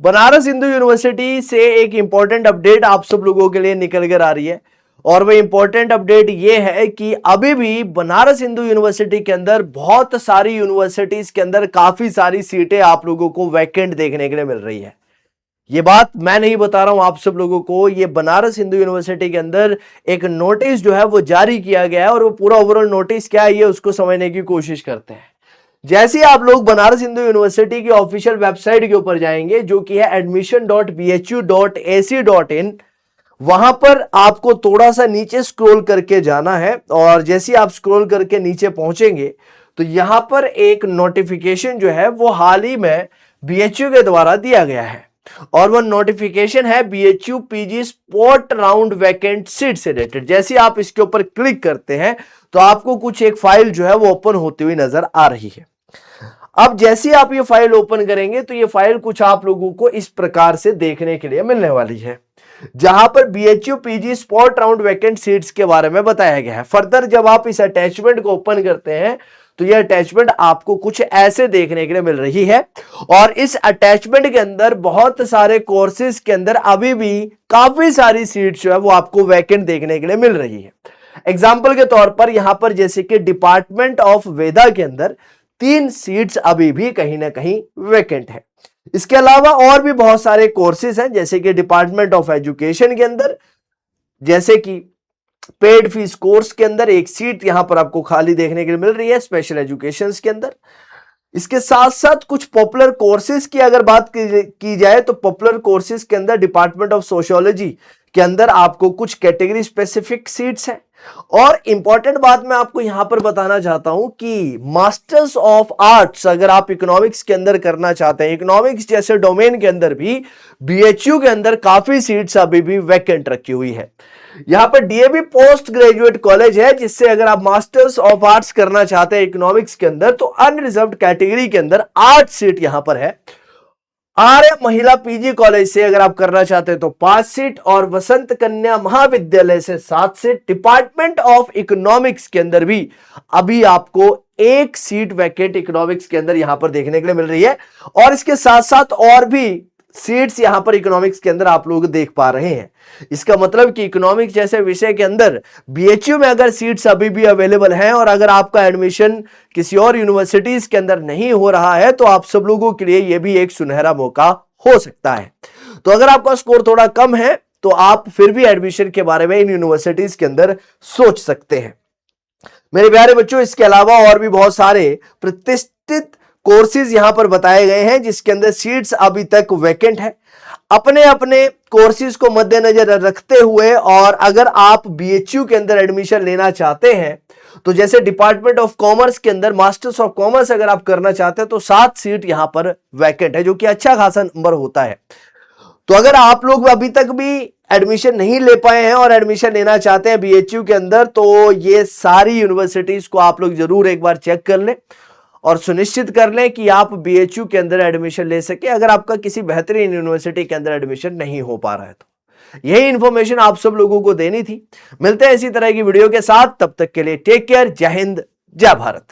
Banaras Hindu university से एक important update आप सब लोगों के लिए निकल कर आ रही है और वो इंपॉर्टेंट अपडेट ये है कि अभी भी बनारस हिंदू यूनिवर्सिटी के अंदर बहुत सारी यूनिवर्सिटीज के अंदर काफी सारी सीटें आप लोगों को वैकेंट देखने के लिए मिल रही है। ये बात मैं नहीं बता रहा हूं आप सब लोगों को, ये बनारस हिंदू यूनिवर्सिटी के अंदर एक नोटिस जो है वो जारी किया गया है और वो पूरा ओवरऑल नोटिस क्या है ये उसको समझने की कोशिश करते हैं। जैसे ही आप लोग बनारस हिंदू यूनिवर्सिटी की ऑफिशियल वेबसाइट के ऊपर जाएंगे जो कि है admission.bhu.ac.in, वहां पर आपको थोड़ा सा नीचे स्क्रॉल करके जाना है और जैसे ही आप स्क्रॉल करके नीचे पहुंचेंगे तो यहां पर एक नोटिफिकेशन जो है वो हाल ही में बीएचयू के द्वारा दिया गया है और वो नोटिफिकेशन है BHU PG spot round vacant seat से रिलेटेड। जैसे ही आप इसके ऊपर क्लिक करते हैं तो आपको कुछ एक फाइल जो है वो ओपन होती हुई नजर आ रही है। अब जैसे ही आप ये फाइल ओपन करेंगे तो ये फाइल कुछ आप लोगों को इस प्रकार से देखने के लिए मिलने वाली है, जहां पर BHU PG spot round vacant seats के बारे में बताया गया है। फर्दर जब आप इस अटैचमेंट को ओपन करते हैं तो यह अटैचमेंट आपको कुछ ऐसे देखने के लिए मिल रही है और इस अटैचमेंट के अंदर बहुत सारे कोर्सेज के अंदर अभी भी काफी सारी सीट्स जो है वो आपको वैकेंट देखने के लिए मिल रही है। एग्जाम्पल के तौर पर यहां पर जैसे कि डिपार्टमेंट ऑफ वेदा के अंदर 3 सीट्स अभी भी कहीं ना कहीं वैकेंट है। इसके अलावा और भी बहुत सारे कोर्सेज हैं जैसे कि डिपार्टमेंट ऑफ एजुकेशन के अंदर, जैसे कि पेड फीस कोर्स के अंदर एक सीट यहां पर आपको खाली देखने के लिए मिल रही है स्पेशल एजुकेशन के अंदर। इसके साथ साथ कुछ पॉपुलर कोर्सेज की अगर बात की जाए तो पॉपुलर कोर्सेज के अंदर डिपार्टमेंट ऑफ सोशियोलॉजी के अंदर आपको कुछ कैटेगरी स्पेसिफिक सीट्स हैं। और इंपॉर्टेंट बात मैं आपको यहां पर बताना चाहता हूं कि मास्टर्स ऑफ आर्ट्स अगर आप इकोनॉमिक्स के अंदर करना चाहते हैं, इकोनॉमिक्स जैसे डोमेन के अंदर भी बीएचयू के अंदर काफी सीट्स अभी भी वैकेंट रखी हुई है। यहां पर डीएवी पोस्ट ग्रेजुएट कॉलेज है जिससे अगर आप मास्टर्स ऑफ आर्ट्स करना चाहते हैं इकोनॉमिक्स के अंदर तो अनरिजर्व्ड कैटेगरी के अंदर 8 सीट यहां पर है। आर्य महिला पीजी कॉलेज से अगर आप करना चाहते हैं तो 5 सीट और वसंत कन्या महाविद्यालय से 7 सीट। डिपार्टमेंट ऑफ इकोनॉमिक्स के अंदर भी अभी आपको 1 सीट वैकेंट इकोनॉमिक्स के अंदर यहां पर देखने के लिए मिल रही है और इसके साथ साथ और भी सीट्स यहां पर इकोनॉमिक्स के अंदर आप लोग देख पा रहे हैं। इसका मतलब कि इकोनॉमिक्स जैसे विषय के अंदर बीएचयू में अगर सीट्स अभी भी अवेलेबल हैं और अगर आपका एडमिशन किसी और यूनिवर्सिटीज के अंदर नहीं हो रहा है तो आप सब लोगों के लिए यह भी एक सुनहरा मौका हो सकता है। तो अगर आपका स्कोर थोड़ा कम है तो आप फिर भी एडमिशन के बारे में इन यूनिवर्सिटीज के अंदर सोच सकते हैं। मेरे प्यारे बच्चों, इसके अलावा और भी बहुत सारे प्रतिष्ठित कोर्सेज यहां पर बताए गए हैं जिसके अंदर सीट्स अभी तक वैकेंट है। अपने अपने कोर्सेज को मद्देनजर रखते हुए और अगर आप बीएचयू के अंदर एडमिशन लेना चाहते हैं तो जैसे डिपार्टमेंट ऑफ कॉमर्स के अंदर मास्टर्स ऑफ कॉमर्स अगर आप करना चाहते हैं तो 7 सीट यहां पर वैकेंट है जो कि अच्छा खासा नंबर होता है। तो अगर आप लोग अभी तक भी एडमिशन नहीं ले पाए हैं और एडमिशन लेना चाहते हैं बीएचयू के अंदर तो ये सारी यूनिवर्सिटीज को आप लोग जरूर एक बार चेक कर लें और सुनिश्चित कर लें कि आप बीएचयू के अंदर एडमिशन ले सके अगर आपका किसी बेहतरीन यूनिवर्सिटी के अंदर एडमिशन नहीं हो पा रहा है तो। यही इंफॉर्मेशन आप सब लोगों को देनी थी। मिलते हैं इसी तरह की वीडियो के साथ, तब तक के लिए टेक केयर। जय हिंद, जय भारत।